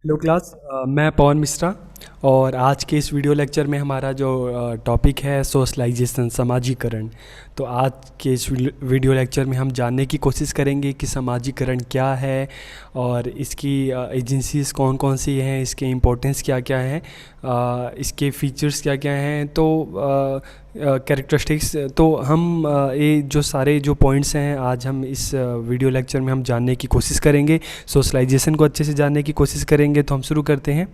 Hello class, मैं पवन मिश्रा। और आज के इस वीडियो लेक्चर में हमारा जो टॉपिक है सोशलाइजेशन, समाजीकरण। तो आज के इस वीडियो लेक्चर में हम जानने की कोशिश करेंगे कि समाजीकरण क्या है और इसकी एजेंसीज कौन कौन सी हैं, इसके इम्पोर्टेंस क्या क्या हैं, इसके फीचर्स क्या क्या हैं। तो कैरेक्टरिस्टिक्स, तो हम ये जो सारे जो पॉइंट्स हैं आज हम इस वीडियो लेक्चर में हम जानने की कोशिश करेंगे। सोशलाइजेशन को अच्छे से जानने की कोशिश करेंगे। तो हम शुरू करते हैं।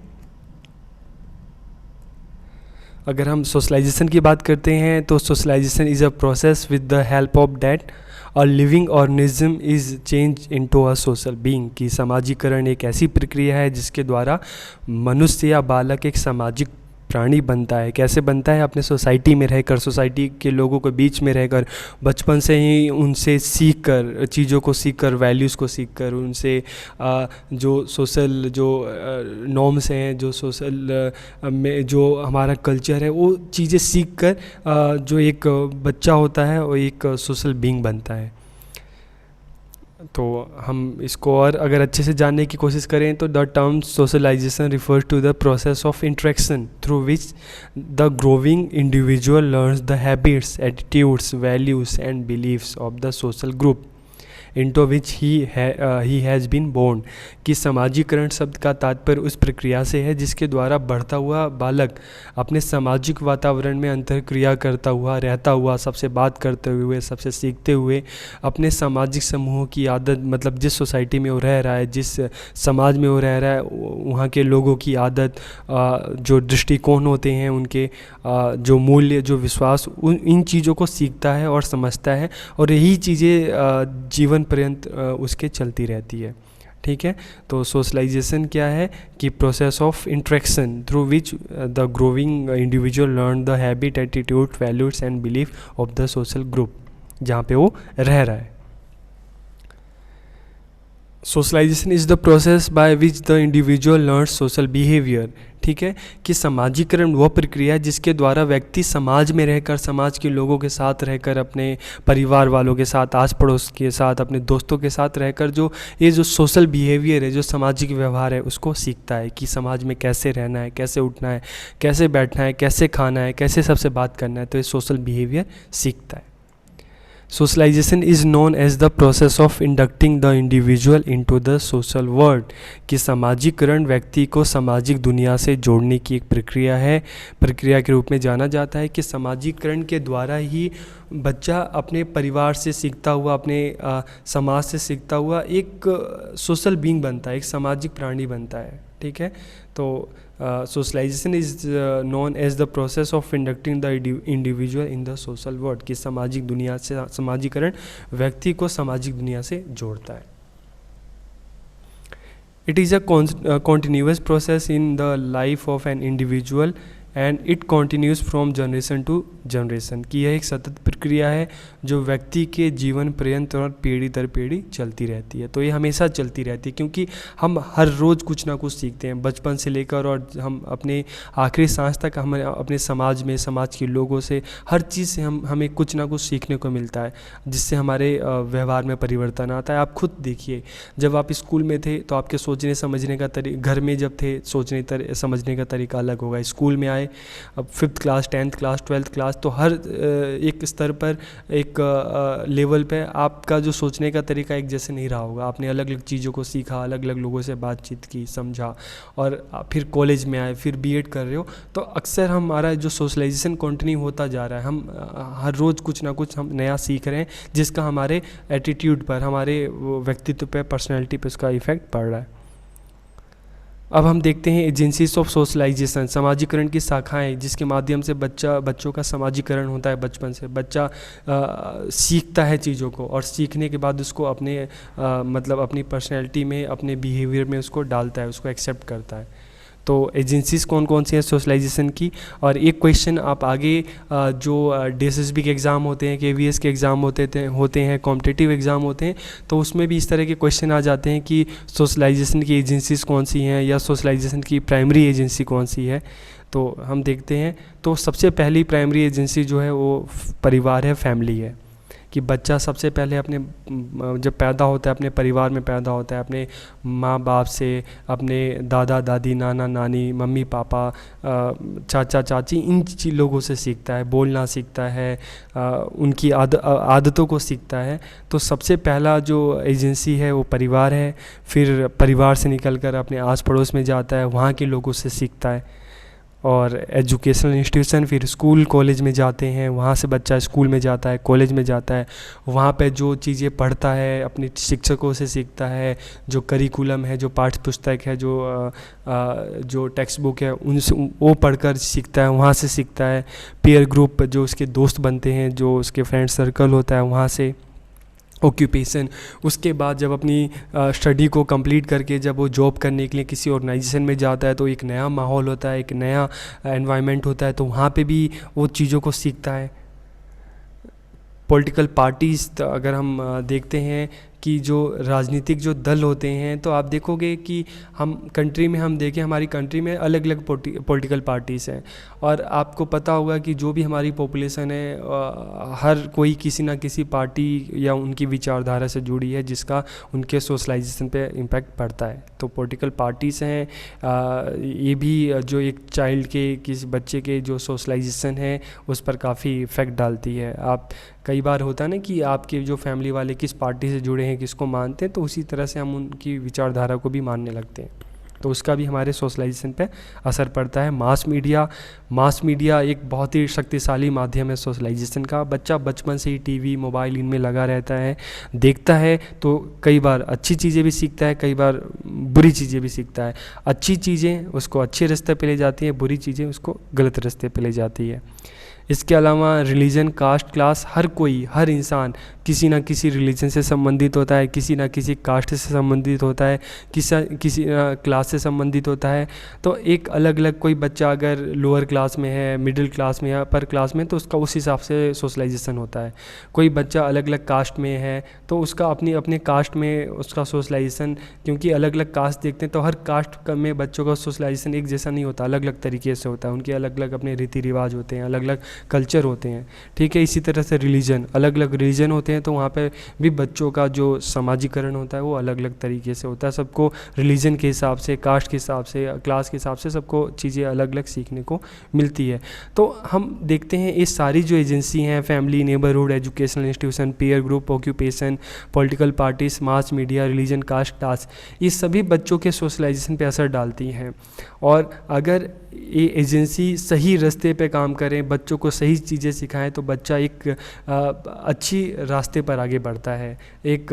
अगर हम सोशलाइजेशन की बात करते हैं तो socialisation is a process with the help of that और living organism is change into a social being. की समाजीकरण एक ऐसी प्रक्रिया है जिसके द्वारा मनुष्य या बालक एक सामाजिक प्राणी बनता है। कैसे बनता है? अपने सोसाइटी में रहकर, सोसाइटी के लोगों के बीच में रहकर, बचपन से ही उनसे सीख कर, चीज़ों को सीख कर, वैल्यूज़ को सीख कर, उनसे जो सोशल जो नॉर्म्स हैं, जो सोशल में जो हमारा कल्चर है, वो चीज़ें सीख कर जो एक बच्चा होता है वो एक सोशल बीइंग बनता है। तो हम इसको और अगर अच्छे से जानने की कोशिश करें तो the term socialisation refers to the process of interaction through which the growing individual learns the habits, attitudes, values and believes of the social group into which he has been born. कि समाजीकरण शब्द का तात्पर्य उस प्रक्रिया से है जिसके द्वारा बढ़ता हुआ बालक अपने सामाजिक वातावरण में अंतर्क्रिया करता हुआ, रहता हुआ, सबसे बात करते हुए, सबसे सीखते हुए, अपने सामाजिक समूहों की आदत, मतलब जिस सोसाइटी में वो रह रहा है, जिस समाज में वो रह रहा है, वहाँ के लोगों की आदत, जो दृष्टिकोण होते हैं उनके, जो मूल्य, जो विश्वास, इन चीज़ों को सीखता है और समझता है। और यही चीज़ें जीवन पर्यंत उसके चलती रहती है। ठीक है। तो सोशलाइजेशन क्या है? कि process of interaction through which the growing individual learn the habit, attitude, values and belief of the social group जहाँ पे वो रह रहा है। Socialisation is the process by which the individual learn social behaviour. ठीक है। कि समाजीकरण वह प्रक्रिया है जिसके द्वारा व्यक्ति समाज में रहकर, समाज के लोगों के साथ रहकर, अपने परिवार वालों के साथ, आस पड़ोस के साथ, अपने दोस्तों के साथ रहकर जो ये जो सोशल बिहेवियर है, जो सामाजिक व्यवहार है, उसको सीखता है कि समाज में कैसे रहना है, कैसे उठना है, कैसे बैठना है, कैसे खाना है, कैसे सबसे बात करना है। तो ये सोशल बिहेवियर सीखता है। Socialisation is known as the process of inducting the individual into the social world. कि समाजीकरण व्यक्ति को सामाजिक दुनिया से जोड़ने की एक प्रक्रिया है, प्रक्रिया के रूप में जाना जाता है। कि समाजीकरण के द्वारा ही बच्चा अपने परिवार से सीखता हुआ, अपने समाज से सीखता हुआ एक सोशल बीइंग बनता है, एक सामाजिक प्राणी बनता है। ठीक है। तो socialisation is known as the process of inducting the individual in the social world. कि सामाजिक दुनिया से, समाजीकरण व्यक्ति को सामाजिक दुनिया से जोड़ता है। It is a continuous process in the life of an individual and it continues from generation to generation. कि यह एक सतत प्रक्रिया है जो व्यक्ति के जीवन पर्यंत और पीढ़ी दर पीढ़ी चलती रहती है। तो ये हमेशा चलती रहती है क्योंकि हम हर रोज़ कुछ ना कुछ सीखते हैं, बचपन से लेकर और हम अपने आखिरी सांस तक। हम अपने समाज में, समाज के लोगों से, हर चीज़ से हमें कुछ ना कुछ सीखने को मिलता है जिससे हमारे व्यवहार में परिवर्तन आता है। आप खुद देखिए, जब आप स्कूल में थे तो आपके सोचने समझने का घर में जब थे सोचने समझने का तरीका अलग होगा। स्कूल में आए, अब 5th class, 10th class, 12th class, तो हर एक स्तर पर, एक लेवल पे आपका जो सोचने का तरीका एक जैसे नहीं रहा होगा। आपने अलग अलग चीज़ों को सीखा, अलग अलग लोगों से बातचीत की, समझा, और फिर कॉलेज में आए, फिर बीएड कर रहे हो, तो अक्सर हमारा जो सोशलाइजेशन कंटिन्यू होता जा रहा है। हम हर रोज़ कुछ ना कुछ हम नया सीख रहे हैं जिसका हमारे एटीट्यूड पर, हमारे व्यक्तित्व पर, पर्सनैलिटी पर उसका इफ़ेक्ट पड़ रहा है। अब हम देखते हैं एजेंसीज ऑफ सोशलाइजेशन, समाजीकरण की शाखाएं जिसके माध्यम से बच्चों का समाजीकरण होता है। बचपन से बच्चा सीखता है चीज़ों को, और सीखने के बाद उसको अपने मतलब अपनी पर्सनैलिटी में, अपने बिहेवियर में उसको डालता है, उसको एक्सेप्ट करता है। तो एजेंसीज कौन कौन सी हैं सोशलाइजेशन की? और एक क्वेश्चन आप आगे जो DSSB के एग्ज़ाम होते हैं, KVS के एग्ज़ाम होते हैं, कॉम्पिटिटिव एग्ज़ाम होते हैं, तो उसमें भी इस तरह के क्वेश्चन आ जाते हैं कि सोशलाइजेशन की एजेंसीज कौन सी हैं, या सोशलाइजेशन की प्राइमरी एजेंसी कौन सी है। तो हम देखते हैं, तो सबसे पहली प्राइमरी एजेंसी जो है वो परिवार है, फैमिली है। कि बच्चा सबसे पहले अपने जब पैदा होता है अपने परिवार में पैदा होता है, अपने माँ बाप से, अपने दादा दादी, नाना नानी, मम्मी पापा, चाचा चाची, इन लोगों से सीखता है, बोलना सीखता है, उनकी आदतों को सीखता है। तो सबसे पहला जो एजेंसी है वो परिवार है। फिर परिवार से निकलकर अपने आस पड़ोस में जाता है, वहाँ के लोगों से सीखता है। और एजुकेशनल इंस्टीट्यूशन, फिर स्कूल कॉलेज में जाते हैं, वहाँ से बच्चा स्कूल में जाता है, कॉलेज में जाता है, वहाँ पे जो चीज़ें पढ़ता है अपने शिक्षकों से सीखता है, जो करिकुलम है, जो पाठ्य पुस्तक है, जो टेक्स्ट बुक है, उनसे वो पढ़कर सीखता है, वहाँ से सीखता है। पीयर ग्रुप, जो उसके दोस्त बनते हैं, जो उसके फ्रेंड सर्कल होता है, वहाँ से। ऑक्यूपेशन, उसके बाद जब अपनी स्टडी को कंप्लीट करके जब वो जॉब करने के लिए किसी ऑर्गेनाइजेशन में जाता है तो एक नया माहौल होता है, एक नया एनवायरनमेंट होता है, तो वहाँ पे भी वो चीज़ों को सीखता है। पॉलिटिकल पार्टीज़ अगर हम देखते हैं कि जो राजनीतिक जो दल होते हैं, तो आप देखोगे कि हम कंट्री में हम देखें, हमारी कंट्री में अलग अलग पॉलिटिकल पार्टीज़ हैं। और आपको पता होगा कि जो भी हमारी पॉपुलेशन है, हर कोई किसी ना किसी पार्टी या उनकी विचारधारा से जुड़ी है, जिसका उनके सोशलाइजेशन पे इम्पैक्ट पड़ता है। तो पॉलिटिकल पार्टीज़ हैं, ये भी जो एक चाइल्ड के, किसी बच्चे के जो सोशलाइजेशन है उस पर काफ़ी इफ़ेक्ट डालती है। आप कई बार होता है ना कि आपके जो फैमिली वाले किस पार्टी से जुड़े हैं, किसको मानते हैं, तो उसी तरह से हम उनकी विचारधारा को भी मानने लगते हैं, तो उसका भी हमारे सोशलाइजेशन पे असर पड़ता है। मास मीडिया एक बहुत ही शक्तिशाली माध्यम है सोशलाइजेशन का। बच्चा बचपन से ही टीवी, मोबाइल इनमें लगा रहता है, देखता है, तो कई बार अच्छी चीज़ें भी सीखता है, कई बार बुरी चीज़ें भी सीखता है। अच्छी चीज़ें उसको अच्छे रास्ते पे ले जाती हैं, बुरी चीज़ें उसको गलत रास्ते पे ले जाती है। इसके अलावा रिलीजन, कास्ट, क्लास, हर इंसान किसी ना किसी रिलीजन से संबंधित होता है, किसी ना किसी कास्ट से संबंधित होता है, किसी क्लास से संबंधित होता है। तो एक अलग अलग कोई बच्चा अगर लोअर क्लास में है, मिडिल क्लास में या अपर क्लास में, तो उसका उस हिसाब से सोशलाइजेशन होता है। कोई बच्चा अलग अलग कास्ट में है तो उसका अपने कास्ट में उसका सोशलाइजेशन, क्योंकि अलग अलग कास्ट देखते हैं तो हर कास्ट में बच्चों का सोशलाइजेशन एक जैसा नहीं होता, अलग अलग तरीके से होता है। उनके अलग अलग अपने रीति रिवाज होते हैं, अलग अलग कल्चर होते हैं, ठीक है। इसी तरह से रिलीजन, अलग अलग रिलीजन होते हैं, तो वहाँ पे भी बच्चों का जो समाजीकरण होता है वो अलग अलग तरीके से होता है। सबको रिलीजन के हिसाब से, कास्ट के हिसाब से, क्लास के हिसाब से सबको चीज़ें अलग अलग सीखने को मिलती है। तो हम देखते हैं ये सारी जो एजेंसी हैं, family, neighbourhood, educational institution, peer group, occupation, political parties, mass media, religion, caste, class, ये सभी बच्चों के सोशलाइजेशन पे असर डालती हैं। और अगर ये एजेंसी सही रास्ते पे काम करें, बच्चों को सही चीज़ें सिखाएं, तो बच्चा एक अच्छी रास्ते पर आगे बढ़ता है, एक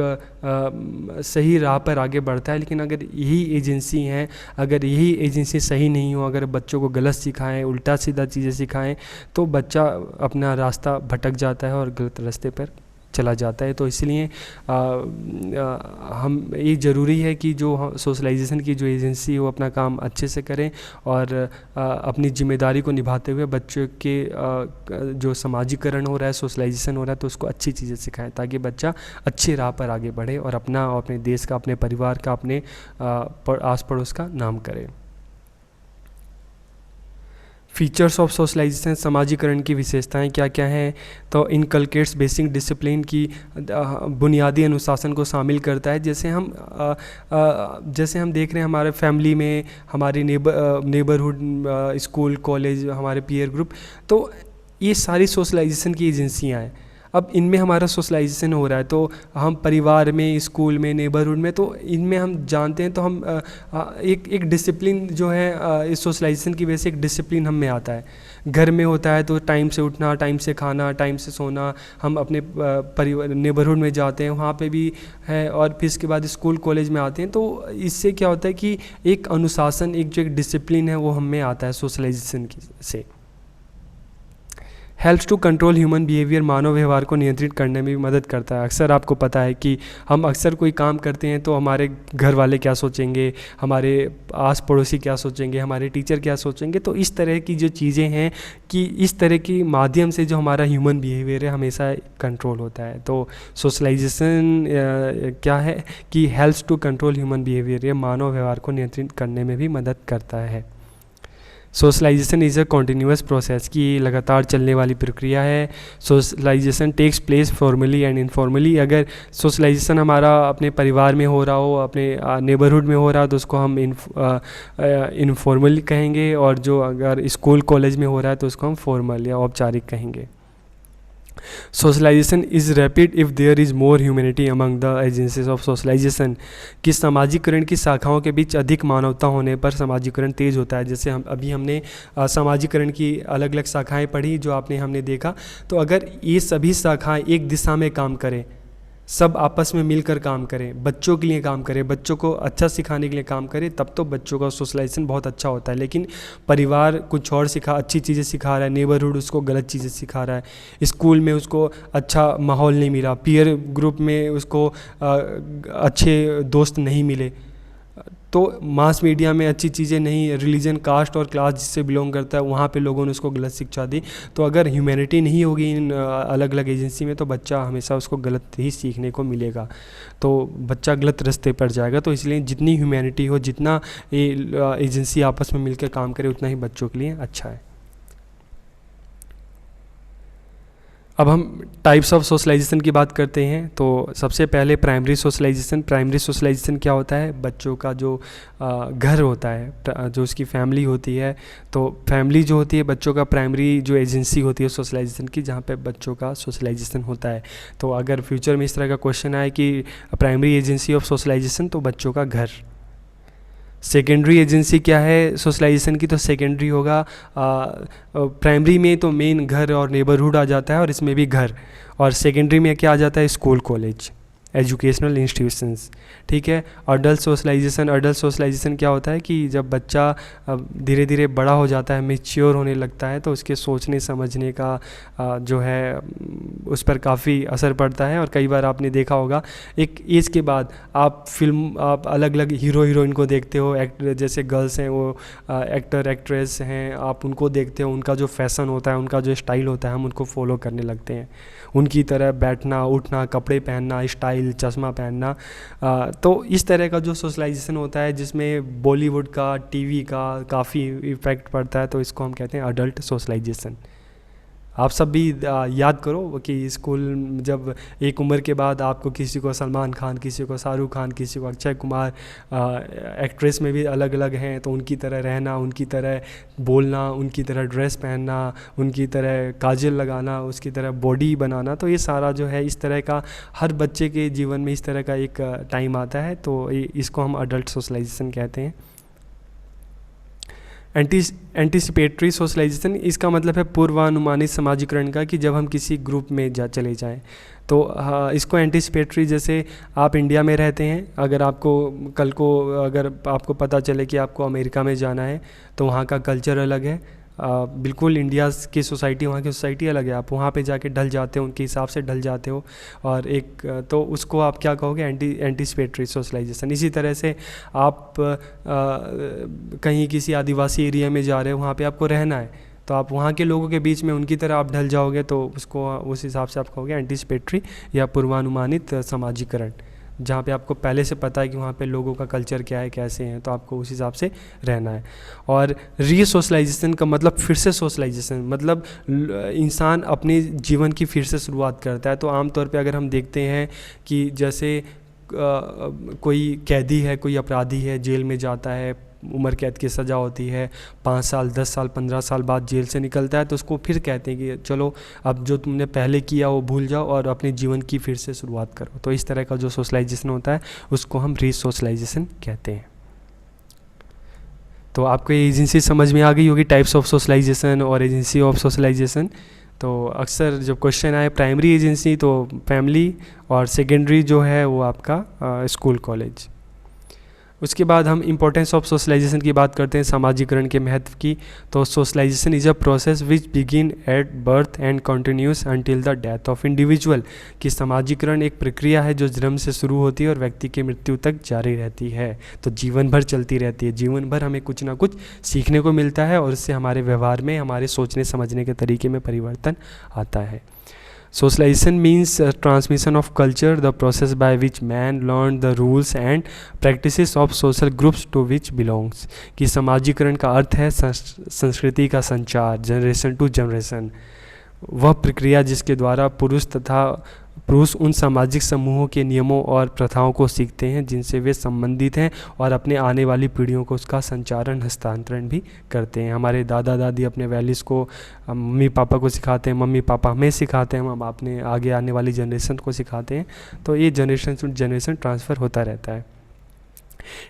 सही राह पर आगे बढ़ता है। लेकिन अगर यही एजेंसी हैं, अगर यही एजेंसी सही नहीं हो, अगर बच्चों को गलत सिखाएं, उल्टा सीधा चीज़ें सिखाएं, तो बच्चा अपना रास्ता भटक जाता है और गलत रास्ते पर चला जाता है। तो इसलिए हम ये ज़रूरी है कि जो सोशलाइजेशन की जो एजेंसी है वो अपना काम अच्छे से करें और अपनी जिम्मेदारी को निभाते हुए बच्चों के जो समाजीकरण हो रहा है, सोशलाइजेशन हो रहा है, तो उसको अच्छी चीज़ें सिखाएं, ताकि बच्चा अच्छी राह पर आगे बढ़े और अपने देश का, अपने परिवार का, अपने आस पड़ोस का नाम करे। फीचर्स ऑफ सोशलाइजेशन, समाजीकरण की विशेषताएं क्या क्या हैं? तो इनकलकेट्स बेसिक डिसिप्लिन की बुनियादी अनुशासन को शामिल करता है। जैसे हम देख रहे हैं हमारे फैमिली में, हमारी नेबरहुड, स्कूल, कॉलेज, हमारे पीयर ग्रुप, तो ये सारी सोशलाइजेशन की एजेंसियाँ हैं। अब इनमें हमारा सोशलाइजेशन हो रहा है, तो हम परिवार में, स्कूल में, नेबरहुड में, तो इनमें हम जानते हैं, तो हम एक डिसिप्लिन जो है, इस सोशलाइजेशन की वजह से एक डिसिप्लिन हम में आता है। घर में होता है तो टाइम से उठना, टाइम से खाना, टाइम से सोना। हम अपने परिवार, नेबरहुड में जाते हैं, वहाँ पे भी है, और फिर इसके बाद स्कूल कॉलेज में आते हैं। तो इससे क्या होता है कि एक अनुशासन, एक जो एक डिसिप्लिन है वो हम में आता है सोशलाइजेशन से। Helps to control human behaviour, मानव व्यवहार को नियंत्रित करने में भी मदद करता है। अक्सर आपको पता है कि हम अक्सर कोई काम करते हैं तो हमारे घर वाले क्या सोचेंगे, हमारे आस पड़ोसी क्या सोचेंगे, हमारे टीचर क्या सोचेंगे। तो इस तरह की जो चीज़ें हैं कि इस तरह की माध्यम से जो हमारा ह्यूमन बिहेवियर है हमेशा कंट्रोल होता है। तो सोशलाइजेशन क्या है कि helps to control human behaviour, ये मानव व्यवहार को नियंत्रित करने में भी मदद करता है। Socialisation is a continuous process, की लगातार चलने वाली प्रक्रिया है। Socialisation takes place formally and informally. अगर सोशलाइजेशन हमारा अपने परिवार में हो रहा हो, अपने नेबरहुड में हो रहा हो, तो उसको हम इनफॉर्मल कहेंगे, और जो अगर स्कूल कॉलेज में हो रहा है तो उसको हम फॉर्मल या औपचारिक कहेंगे। Socialisation is rapid if there is more humanity among the agencies of socialisation, कि सामाजिकरण की शाखाओं के बीच अधिक मानवता होने पर सामाजिकरण तेज होता है। जैसे हमने सामाजिकरण की अलग अलग शाखाएं पढ़ी, जो हमने देखा। तो अगर ये सभी शाखाएं एक दिशा में काम करें, सब आपस में मिलकर काम करें, बच्चों के लिए काम करें, बच्चों को अच्छा सिखाने के लिए काम करें, तब तो बच्चों का सोशलाइजेशन बहुत अच्छा होता है। लेकिन परिवार कुछ और अच्छी चीज़ें सिखा रहा है, नेबरहुड उसको गलत चीज़ें सिखा रहा है, स्कूल में उसको अच्छा माहौल नहीं मिला, पीयर ग्रुप में उसको अच्छे दोस्त नहीं मिले, तो मास मीडिया में अच्छी चीज़ें नहीं, रिलीजन, कास्ट और क्लास जिससे बिलोंग करता है वहाँ पे लोगों ने उसको गलत शिक्षा दी। तो अगर ह्यूमैनिटी नहीं होगी इन अलग अलग एजेंसी में, तो बच्चा हमेशा उसको गलत ही सीखने को मिलेगा, तो बच्चा गलत रास्ते पर जाएगा। तो इसलिए जितनी ह्यूमैनिटी हो, जितना ये एजेंसी आपस में मिलकर काम करे, उतना ही बच्चों के लिए अच्छा है। अब हम टाइप्स ऑफ सोशलाइजेशन की बात करते हैं। तो सबसे पहले प्राइमरी सोशलाइजेशन। प्राइमरी सोशलाइजेशन क्या होता है? बच्चों का जो घर होता है, जो उसकी फैमिली होती है, तो फैमिली जो होती है बच्चों का प्राइमरी जो एजेंसी होती है सोशलाइजेशन की, जहाँ पे बच्चों का सोशलाइजेशन होता है। तो अगर फ्यूचर में इस तरह का क्वेश्चन आए कि प्राइमरी एजेंसी ऑफ सोशलाइजेशन, तो बच्चों का घर। सेकेंडरी एजेंसी क्या है सोशलाइजेशन की? तो सेकेंडरी होगा, प्राइमरी में तो मेन घर और नेबरहुड आ जाता है, और इसमें भी घर, और सेकेंडरी में क्या आ जाता है? School, college, educational institutions. ठीक है। Adult socialisation. अडल्ट सोशलाइजेशन क्या होता है कि जब बच्चा धीरे धीरे बड़ा हो जाता है, मैच्योर होने लगता है, तो उसके सोचने समझने का जो है उस पर काफ़ी असर पड़ता है। और कई बार आपने देखा होगा एक एज के बाद आप अलग अलग हीरो हीरोइन को देखते हो, जैसे गर्ल्स हैं वो एक्टर एक्ट्रेस हैं, आप उनको देखते हो, उनका जो फैशन होता है, उनका जो स्टाइल होता है, हम उनको फॉलो करने लगते हैं, उनकी तरह बैठना उठना, कपड़े पहनना, स्टाइल, चश्मा पहनना। तो इस तरह का जो सोशलाइजेशन होता है, जिसमें बॉलीवुड का, टीवी का काफ़ी इफ़ेक्ट पड़ता है, तो इसको हम कहते हैं अडल्ट सोशलाइजेशन। आप सब भी याद करो कि स्कूल जब एक उम्र के बाद आपको किसी को सलमान खान, किसी को शाहरुख खान, किसी को अक्षय कुमार, एक्ट्रेस में भी अलग अलग हैं, तो उनकी तरह रहना, उनकी तरह बोलना, उनकी तरह ड्रेस पहनना, उनकी तरह काजल लगाना, उसकी तरह बॉडी बनाना, तो ये सारा जो है इस तरह का हर बच्चे के जीवन में इस तरह का एक टाइम आता है, तो इसको हम अडल्ट सोशलाइजेशन कहते हैं। एंटीसिपेटरी सोशलाइजेशन, इसका मतलब है पूर्वानुमानित समाजीकरण का, कि जब हम किसी ग्रुप में चले जाएं, तो इसको एंटीसिपेटरी, जैसे आप इंडिया में रहते हैं, अगर आपको पता चले कि आपको अमेरिका में जाना है, तो वहाँ का कल्चर अलग है, बिल्कुल इंडिया की सोसाइटी, वहाँ की सोसाइटी अलग है, आप वहाँ पे जाके ढल जाते हो, उनके हिसाब से ढल जाते हो, और तो उसको आप क्या कहोगे? Anticipatory socialisation. इसी तरह से आप कहीं किसी आदिवासी एरिया में जा रहे हो, वहाँ पे आपको रहना है, तो आप वहाँ के लोगों के बीच में उनकी तरह आप ढल जाओगे, तो उसको उस हिसाब से आप कहोगे एंटीसिपेटरी या पूर्वानुमानित समाजीकरण, जहाँ पे आपको पहले से पता है कि वहाँ पे लोगों का कल्चर क्या है, कैसे हैं, तो आपको उस हिसाब से रहना है। और रीसोशलाइजेशन का मतलब फिर से सोशलाइजेशन, मतलब इंसान अपने जीवन की फिर से शुरुआत करता है। तो आमतौर पे अगर हम देखते हैं कि जैसे कोई कैदी है, कोई अपराधी है, जेल में जाता है, उम्र कैद की सज़ा होती है, 5 साल 10 साल 15 साल बाद जेल से निकलता है, तो उसको फिर कहते हैं कि चलो अब जो तुमने पहले किया वो भूल जाओ और अपने जीवन की फिर से शुरुआत करो। तो इस तरह का जो सोशलाइजेशन होता है उसको हम रीसोशलाइजेशन कहते हैं। तो आपको ये एजेंसी समझ में आ गई होगी, टाइप्स ऑफ सोशलाइजेशन और एजेंसी ऑफ सोशलाइजेशन। तो अक्सर जब क्वेश्चन आए प्राइमरी एजेंसी, तो फैमिली, और सेकेंडरी जो है वो आपका स्कूल, कॉलेज। उसके बाद हम इम्पोर्टेंस ऑफ सोशलाइजेशन की बात करते हैं, सामाजिकरण के महत्व की। तो socialisation is a process which begin at birth and continues until the death of individual, कि सामाजिकरण एक प्रक्रिया है जो जन्म से शुरू होती है और व्यक्ति की मृत्यु तक जारी रहती है, तो जीवन भर चलती रहती है। जीवन भर हमें कुछ ना कुछ सीखने को मिलता है और इससे हमारे व्यवहार में, हमारे सोचने समझने के तरीके में परिवर्तन आता है। Socialization means transmission of culture, the process by which man learn the rules and practices of social groups to which belongs. कि समाजीकरण का अर्थ है संस्कृति का संचार, जनरेशन टू जनरेशन। वह प्रक्रिया जिसके द्वारा पुरुष उन सामाजिक समूहों के नियमों और प्रथाओं को सीखते हैं जिनसे वे संबंधित हैं और अपने आने वाली पीढ़ियों को उसका संचारण हस्तांतरण भी करते हैं। हमारे दादा दादी अपने वैल्यूज़ को मम्मी पापा को सिखाते हैं, मम्मी पापा हमें सिखाते हैं, हम अपने आगे आने वाली जनरेशन को सिखाते हैं। तो ये जनरेशन टू जनरेशन ट्रांसफ़र होता रहता है।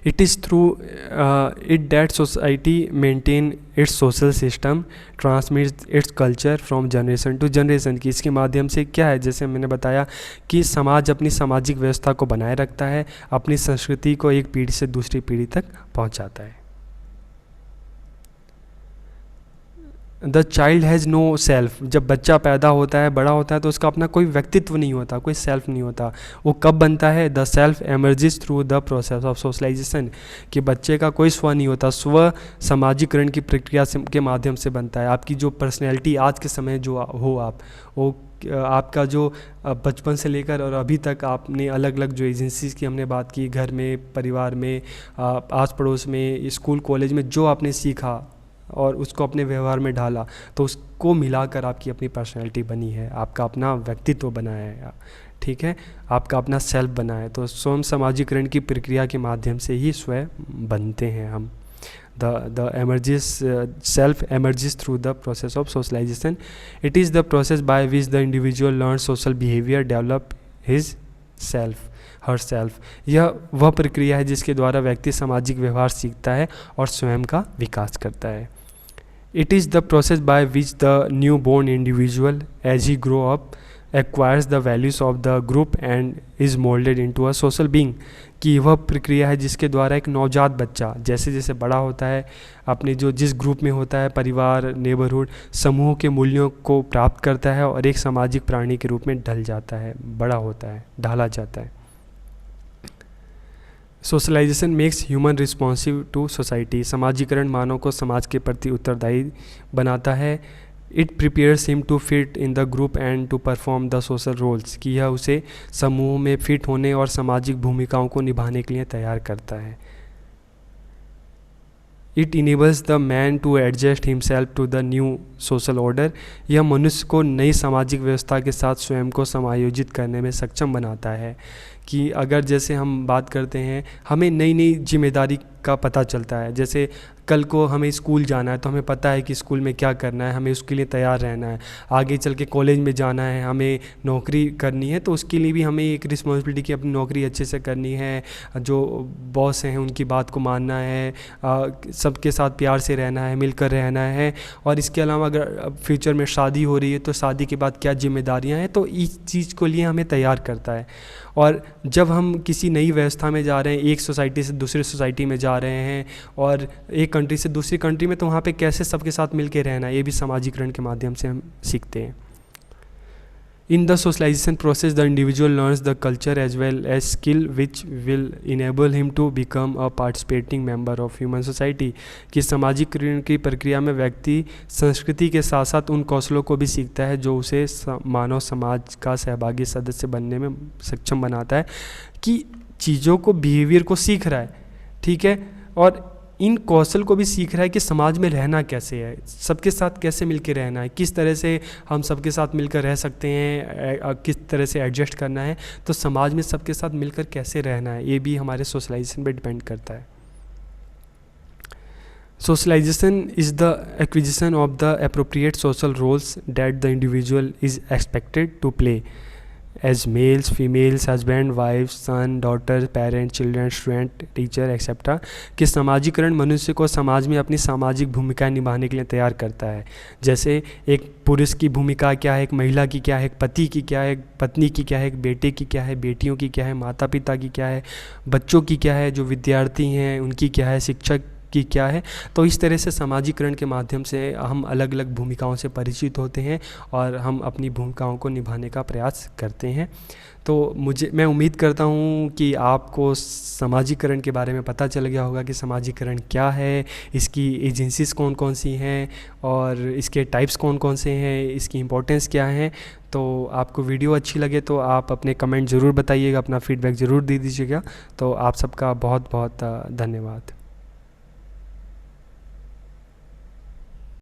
It is through it that society maintain its social system, transmits its culture from generation to generation। कि इसके माध्यम से क्या है, जैसे मैंने बताया कि समाज अपनी सामाजिक व्यवस्था को बनाए रखता है, अपनी संस्कृति को एक पीढ़ी से दूसरी पीढ़ी तक पहुंचाता है। The child has no self. जब बच्चा पैदा होता है, बड़ा होता है, तो उसका अपना कोई व्यक्तित्व नहीं होता, कोई सेल्फ नहीं होता। वो कब बनता है? The self emerges through the process of socialisation. कि बच्चे का कोई स्व नहीं होता, स्व समाजीकरण की प्रक्रिया के माध्यम से बनता है। आपकी जो पर्सनैलिटी आज के समय जो हो आप, वो आपका जो बचपन से लेकर और अभी तक आपने अलग अलग जो एजेंसीज़ की हमने बात की, घर में, परिवार में, आस पड़ोस में, स्कूल कॉलेज में, जो आपने सीखा और उसको अपने व्यवहार में ढाला, तो उसको मिलाकर आपकी अपनी पर्सनैलिटी बनी है, आपका अपना व्यक्तित्व बना है, ठीक है, आपका अपना सेल्फ बना है। तो स्वयं समाजीकरण की प्रक्रिया के माध्यम से ही स्वयं बनते हैं हम। The emerges self emerges through the process of socialisation. It is the process by which the individual learn social behaviour, develop his self, her self. यह वह प्रक्रिया है जिसके द्वारा व्यक्ति सामाजिक व्यवहार सीखता है और स्वयं का विकास करता है। It is the process by which the newborn individual, as he grow up, acquires the values of the group and is molded into a social being। कि वह प्रक्रिया है जिसके द्वारा एक नवजात बच्चा जैसे जैसे बड़ा होता है, अपने जिस ग्रुप में होता है, परिवार, नेबरहुड, समूह के मूल्यों को प्राप्त करता है और एक सामाजिक प्राणी के रूप में ढल जाता है, बड़ा होता है, ढाला जाता है। Socialisation makes human responsive to society. समाजीकरण मानव को समाज के प्रति उत्तरदायी बनाता है। It prepares him to fit in the group and to perform the social roles. कि यह उसे समूह में फिट होने और सामाजिक भूमिकाओं को निभाने के लिए तैयार करता है। It enables the man to adjust himself to the new social order. यह मनुष्य को नई सामाजिक व्यवस्था के साथ स्वयं को समायोजित करने में सक्षम बनाता है। कि अगर जैसे हम बात करते हैं, हमें नई नई जिम्मेदारी का पता चलता है। जैसे कल को हमें स्कूल जाना है तो हमें पता है कि स्कूल में क्या करना है, हमें उसके लिए तैयार रहना है। आगे चल के कॉलेज में जाना है, हमें नौकरी करनी है, तो उसके लिए भी हमें एक रिस्पॉन्सिबिलिटी की अपनी नौकरी अच्छे से करनी है, जो बॉस हैं उनकी बात को मानना है, सबके साथ प्यार से रहना है, मिलकर रहना है। और इसके अलावा अगर फ्यूचर में शादी हो रही है तो शादी के बाद क्या जिम्मेदारियाँ हैं, तो इस चीज़ को लिए हमें तैयार करता है। और जब हम किसी नई व्यवस्था में जा रहे हैं, एक सोसाइटी से दूसरी सोसाइटी में जा रहे हैं और एक कंट्री से दूसरी कंट्री में, तो वहाँ पे कैसे सबके साथ मिल के रहना है, ये भी समाजीकरण के माध्यम से हम सीखते हैं। In the socialisation process the individual learns the culture as well as skill which will enable him to become a participating member of human society. कि समाजीकरण की प्रक्रिया में व्यक्ति संस्कृति के साथ साथ उन कौशलों को भी सीखता है जो उसे मानव समाज का सहभागी सदस्य बनने में सक्षम बनाता है। कि चीज़ों को, बिहेवियर को सीख रहा है, ठीक है, और इन कौशल को भी सीख रहा है कि समाज में रहना कैसे है, सबके साथ कैसे मिलकर रहना है, किस तरह से हम सबके साथ मिलकर रह सकते हैं, किस तरह से एडजस्ट करना है, तो समाज में सबके साथ मिलकर कैसे रहना है, ये भी हमारे सोशलाइजेशन पे डिपेंड करता है। Socialisation is the acquisition of the appropriate social roles that the individual is expected to play as males, females, husband, wife, son, daughter, parent, children, student, teacher etcetera. कि समाजीकरण मनुष्य को समाज में अपनी सामाजिक भूमिकाएं निभाने के लिए तैयार करता है। जैसे एक पुरुष की भूमिका क्या है, एक महिला की क्या है, एक पति की क्या है, एक पत्नी की क्या है, एक बेटे की क्या है, बेटियों की क्या है, माता पिता की क्या है, बच्चों की क्या है, जो विद्यार्थी हैं उनकी क्या है, शिक्षक की क्या है। तो इस तरह से समाजीकरण के माध्यम से हम अलग अलग भूमिकाओं से परिचित होते हैं और हम अपनी भूमिकाओं को निभाने का प्रयास करते हैं। तो मैं उम्मीद करता हूँ कि आपको समाजीकरण के बारे में पता चल गया होगा कि समाजीकरण क्या है, इसकी एजेंसीज़ कौन कौन सी हैं और इसके टाइप्स कौन कौन से हैं, इसकी इम्पोर्टेंस क्या है। तो आपको वीडियो अच्छी लगे तो आप अपने कमेंट ज़रूर बताइएगा, अपना फीडबैक ज़रूर दे दीजिएगा। तो आप सबका बहुत बहुत धन्यवाद।